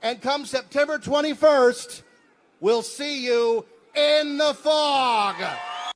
And come September 21st, we'll see you in the fog.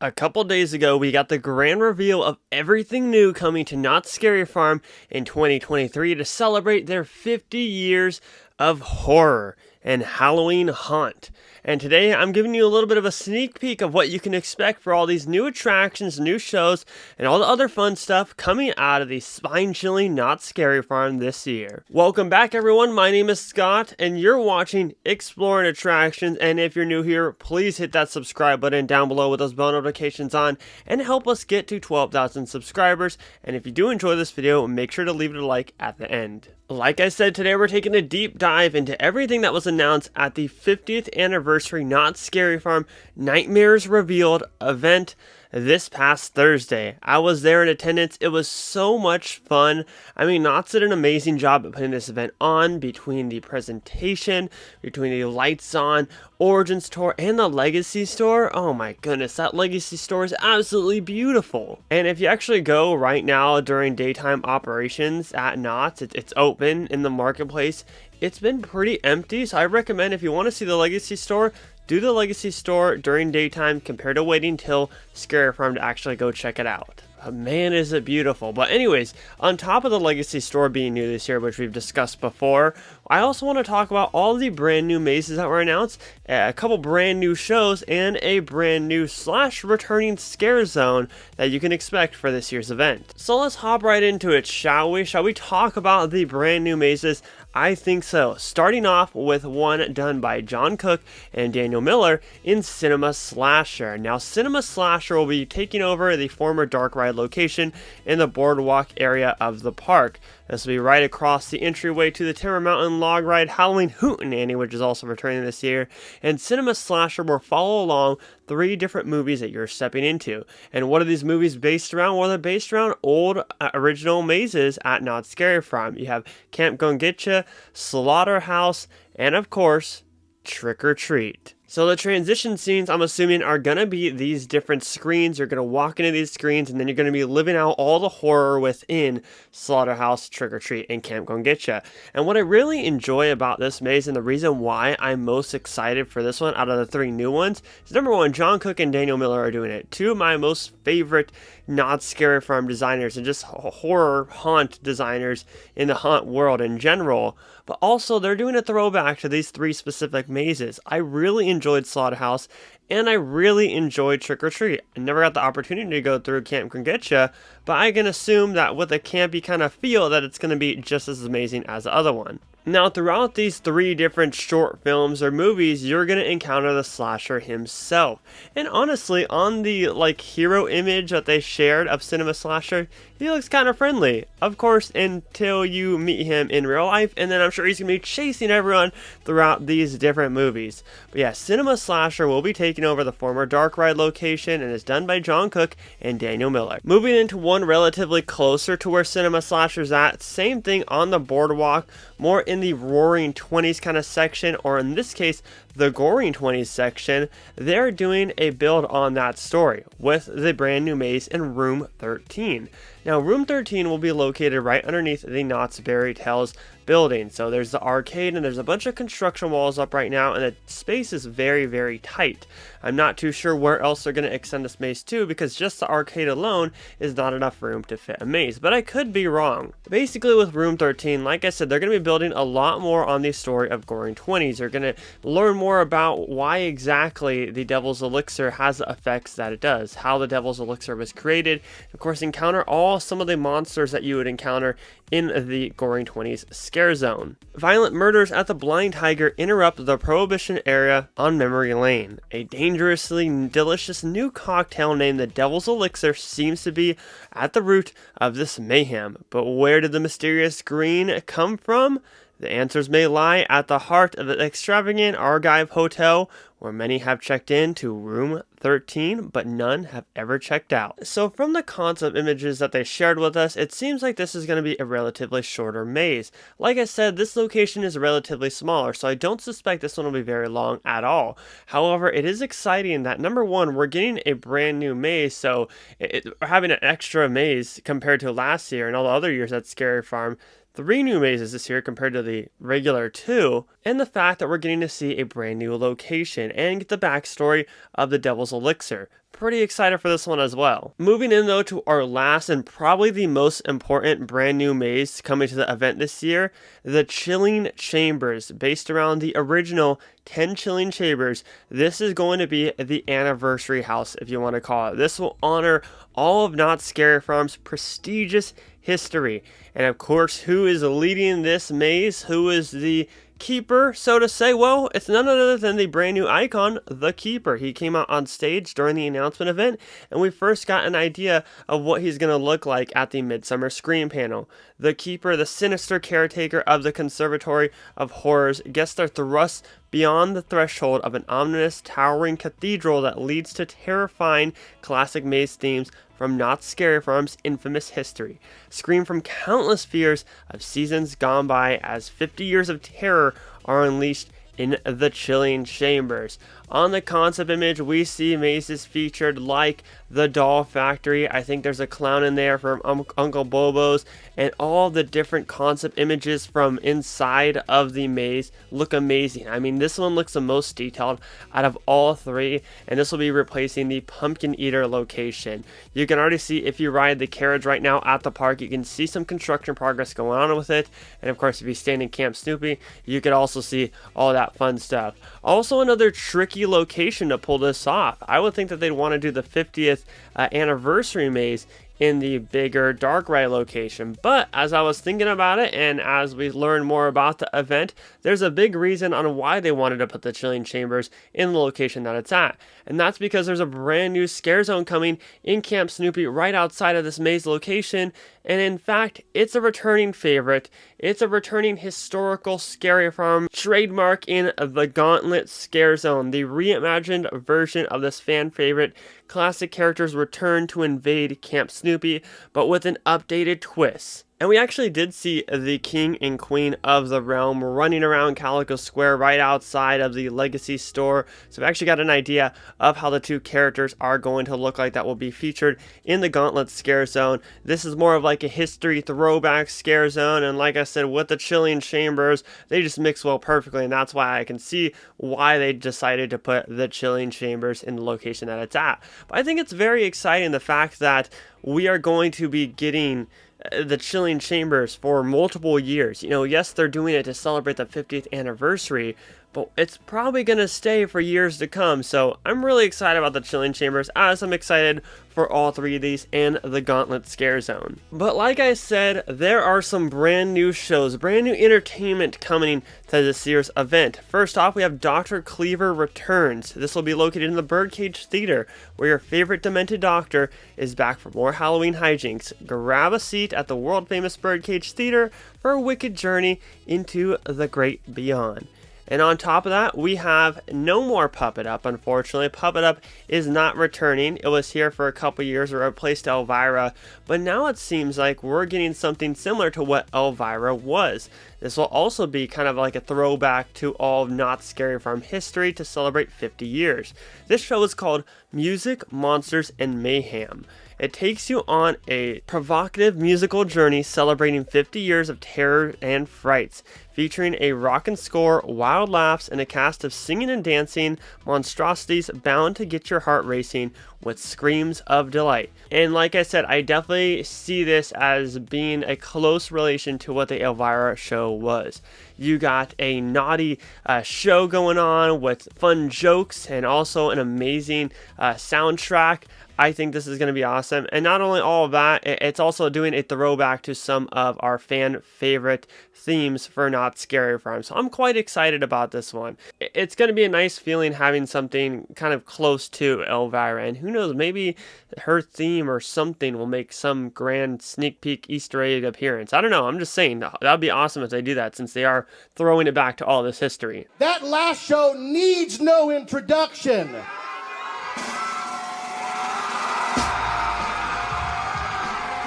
A couple days ago, we got the grand reveal of everything new coming to Knott's Scary Farm in 2023 to celebrate their 50 years of horror and Halloween haunt. And today I'm giving you a little bit of a sneak peek of what you can expect for all these new attractions, new shows, and all the other fun stuff coming out of the spine-chilling Knott's Scary Farm this year. Welcome back, everyone. My name is Scott, and you're watching Exploring Attractions. And if you're new here, please hit that subscribe button down below with those bell notifications on and help us get to 12,000 subscribers. And if you do enjoy this video, make sure to leave it a like at the end. Like I said, today we're taking a deep dive into everything that was announced at the 50th anniversary Knott's Scary Farm Nightmares Revealed event this past Thursday. I was there in attendance. It was so much fun. I mean, Knott's did an amazing job at putting this event on, between the presentation, between the lights on, Origins tour, and the Legacy store. Oh my goodness, that Legacy store is absolutely beautiful. And if you actually go right now during daytime operations at Knott's, it's open in the marketplace. It's been pretty empty, so I recommend if you want to see the Legacy store, do the Legacy store during daytime compared to waiting till Scary Farm to actually go check it out. Man, is it beautiful. But anyways, on top of the Legacy store being new this year, which we've discussed before, I also want to talk about all the brand new mazes that were announced, a couple brand new shows, and a brand new / returning scare zone that you can expect for this year's event. So let's hop right into it, shall we? Shall we talk about the brand new mazes? I think so. Starting off with one done by John Cook and Daniel Miller in Cinema Slasher. Now, Cinema Slasher will be taking over the former Dark Ride location in the boardwalk area of the park. This will be right across the entryway to the Timber Mountain Log Ride Halloween Hootenanny, which is also returning this year. And Cinema Slasher will follow along 3 different movies that you're stepping into. And what are these movies based around? Well, they're based around old original mazes at Knott's Scary Farm. You have Camp Gungetcha, Slaughterhouse, and of course, Trick or Treat. So the transition scenes, I'm assuming, are going to be these different screens. You're going to walk into these screens, and then you're going to be living out all the horror within Slaughterhouse, Trick or Treat, and Camp Gungetcha. And what I really enjoy about this maze, and the reason why I'm most excited for this one out of the 3 new ones, is number one, John Cook and Daniel Miller are doing it. 2 of my most favorite Knott's Scary Farm designers, and just horror haunt designers in the haunt world in general. But also, they're doing a throwback to these 3 specific mazes. I really enjoyed Slaughterhouse, and I really enjoyed Trick or Treat. I never got the opportunity to go through Camp Gungetcha, but I can assume that with a campy kind of feel that it's going to be just as amazing as the other one. Now, throughout these 3 different short films or movies, you're going to encounter the slasher himself. And honestly, on the hero image that they shared of Cinema Slasher, he looks kind of friendly. Of course, until you meet him in real life, and then I'm sure he's going to be chasing everyone throughout these different movies. But yeah, Cinema Slasher will be taking over the former Dark Ride location and is done by John Cook and Daniel Miller. Moving into one relatively closer to where Cinema Slasher's at, same thing on the boardwalk, more in the Roaring 20s kind of section, or in this case, the Goring 20s section. They're doing a build on that story with the brand new maze in Room 13. Now, Room 13 will be located right underneath the Knott's Berry Tales building. So there's the arcade, and there's a bunch of construction walls up right now, and the space is very, very tight. I'm not too sure where else they're going to extend this maze to, because just the arcade alone is not enough room to fit a maze, but I could be wrong. Basically, with Room 13, like I said, they're going to be building a lot more on the story of Goring 20s. They're going to learn more about why exactly the Devil's Elixir has the effects that it does, how the Devil's Elixir was created, of course, encounter some of the monsters that you would encounter in the Goring 20s scare zone. Violent murders at the Blind Tiger interrupt the Prohibition area on Memory Lane. A dangerously delicious new cocktail named the Devil's Elixir seems to be at the root of this mayhem. But where did the mysterious green come from? The answers may lie at the heart of the extravagant Argive Hotel, where many have checked in to Room 13, but none have ever checked out. So from the concept images that they shared with us, it seems like this is going to be a relatively shorter maze. Like I said, this location is relatively smaller, so I don't suspect this one will be very long at all. However, it is exciting that, number one, we're getting a brand new maze, so we're having an extra maze compared to last year and all the other years at Scary Farm. 3 new mazes this year compared to the regular 2, and the fact that we're getting to see a brand new location and get the backstory of the Devil's Elixir. Pretty excited for this one as well. Moving in though to our last and probably the most important brand new maze coming to the event this year, the Chilling Chambers, based around the original 10 Chilling Chambers. This is going to be the anniversary house, if you want to call it. This will honor all of Knott's Scary Farm's prestigious history. And of course, who is leading this maze? Who is the keeper, so to say? Well, it's none other than the brand new icon, the Keeper. He came out on stage during the announcement event, and we first got an idea of what he's going to look like at the Midsummer Scream panel. The Keeper, the sinister caretaker of the Conservatory of Horrors, gets their thrusts beyond the threshold of an ominous, towering cathedral that leads to terrifying classic maze themes from Knott's Scary Farm's infamous history, scream from countless fears of seasons gone by as 50 years of terror are unleashed in the Chilling Chambers. On the concept image, we see mazes featured like the Doll Factory. I think there's a clown in there from Uncle Bobo's, and all the different concept images from inside of the maze look amazing. I mean, this one looks the most detailed out of all 3, and this will be replacing the Pumpkin Eater location. You can already see, if you ride the carriage right now at the park, you can see some construction progress going on with it, and of course, if you stand in Camp Snoopy, you can also see all that fun stuff. Also, another tricky location to pull this off. I would think that they'd want to do the 50th anniversary maze in the bigger dark ride location, but as I was thinking about it and as we learn more about the event, there's a big reason on why they wanted to put the Chilling Chambers in the location that it's at, and that's because there's a brand new scare zone coming in Camp Snoopy right outside of this maze location, and in fact, it's a returning favorite. It's a returning historical Scary Farm trademark in the Gauntlet Scare Zone. The reimagined version of this fan favorite classic characters return to invade Camp Snoopy, but with an updated twist. And we actually did see the king and queen of the realm running around Calico Square right outside of the Legacy store. So we actually got an idea of how the 2 characters are going to look like that will be featured in the Gauntlet Scare Zone. This is more of like a history throwback scare zone, and like I said, with the Chilling Chambers, they just mix well perfectly, and that's why I can see why they decided to put the Chilling Chambers in the location that it's at. But I think it's very exciting, the fact that we are going to be getting the Chilling Chambers for multiple years. You know, yes, they're doing it to celebrate the 50th anniversary, but it's probably going to stay for years to come. So I'm really excited about the Chilling Chambers, as I'm excited for all 3 of these and the Gauntlet Scare Zone. But like I said, there are some brand new shows, brand new entertainment coming to this year's event. First off, we have Dr. Cleaver Returns. This will be located in the Birdcage Theater, where your favorite demented doctor is back for more Halloween hijinks. Grab a seat at the world-famous Birdcage Theater for a wicked journey into the great beyond. And on top of that, we have no more Puppet Up, unfortunately. Puppet Up is not returning. It was here for a couple years, or replaced Elvira, but now it seems like we're getting something similar to what Elvira was. This will also be kind of like a throwback to all of Knott's Scary Farm history to celebrate 50 years. This show is called Music, Monsters, and Mayhem. It takes you on a provocative musical journey celebrating 50 years of terror and frights, featuring a rockin' score, wild laughs, and a cast of singing and dancing monstrosities bound to get your heart racing with screams of delight. And like I said, I definitely see this as being a close relation to what the Elvira show was. You got a naughty show going on with fun jokes and also an amazing soundtrack. I think this is going to be awesome. And not only all of that, it's also doing a throwback to some of our fan favorite themes for Knott's Scary Farm. So I'm quite excited about this one. It's going to be a nice feeling having something kind of close to Elvira. And who knows, maybe her theme or something will make some grand sneak peek Easter egg appearance. I don't know. I'm just saying that would be awesome if they do that, since they are throwing it back to all this history. That last show needs no introduction.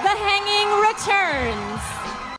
The Hanging returns.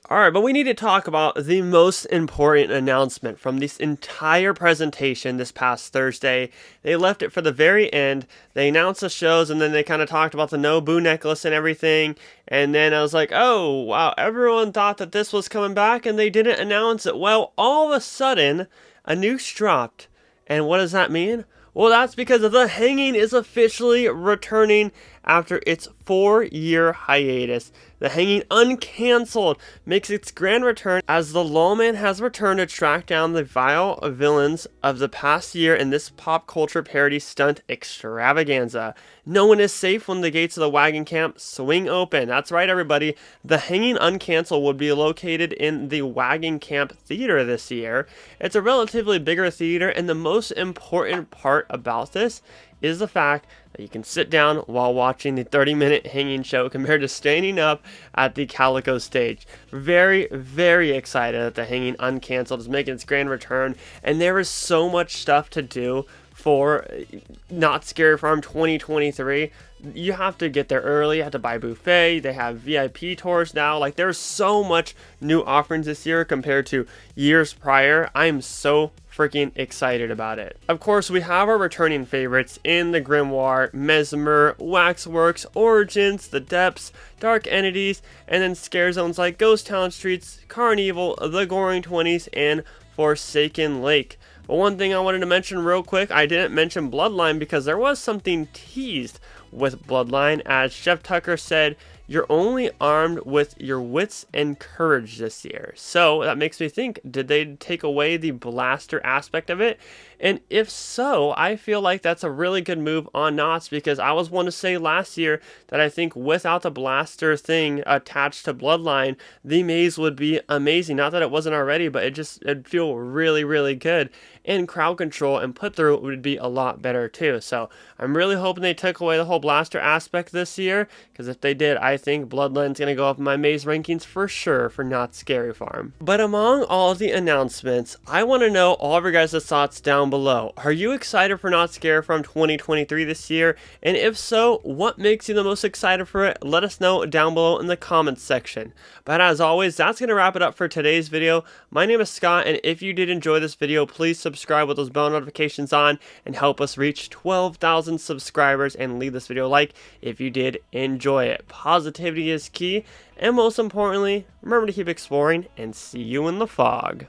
Alright, but we need to talk about the most important announcement from this entire presentation this past Thursday. They left it for the very end. They announced the shows and then they kind of talked about the Nobu necklace and everything. And then I was like, oh, wow, everyone thought that this was coming back and they didn't announce it. Well, all of a sudden, a noose dropped. And what does that mean? Well, that's because The Hanging is officially returning after its 4-year hiatus. The Hanging Uncancelled makes its grand return as the lawman has returned to track down the vile villains of the past year in this pop culture parody stunt extravaganza. No one is safe when the gates of the wagon camp swing open. That's right, everybody. The Hanging Uncancelled would be located in the Wagon Camp Theater this year. It's a relatively bigger theater, and the most important part about this is the fact that you can sit down while watching the 30-minute hanging show compared to standing up at the Calico stage. Very, very excited that The Hanging Uncancelled is making its grand return, and there is so much stuff to do for Knott's Scary Farm 2023. You have to get there early, you have to buy buffet, they have VIP tours now. Like, there's so much new offerings this year compared to years prior. I'm so freaking excited about it. Of course, we have our returning favorites in the Grimoire, Mesmer, Waxworks, Origins, The Depths, Dark Entities, and then scare zones like Ghost Town Streets, Carnival, The Goring 20s, and Forsaken Lake. But one thing I wanted to mention real quick, I didn't mention Bloodline because there was something teased with Bloodline, as Chef Tucker said, you're only armed with your wits and courage this year. So that makes me think, did they take away the blaster aspect of it? And if so, I feel like that's a really good move on Knott's, because I was one to say last year that I think without the blaster thing attached to Bloodline, the maze would be amazing. Not that it wasn't already, but it'd feel really, really good. And crowd control and put through would be a lot better too. So I'm really hoping they took away the whole blaster aspect this year, because if they did, I think Bloodline's going to go up in my maze rankings for sure for Knott's Scary Farm. But among all the announcements, I want to know all of your guys' thoughts down below. Are you excited for Knott's Scary Farm 2023 this year? And if so, what makes you the most excited for it? Let us know down below in the comments section. But as always, that's going to wrap it up for today's video. My name is Scott, and if you did enjoy this video, please subscribe with those bell notifications on and help us reach 12,000 subscribers, and leave this video a like if you did enjoy it. Positivity is key, and most importantly, remember to keep exploring, and see you in the fog.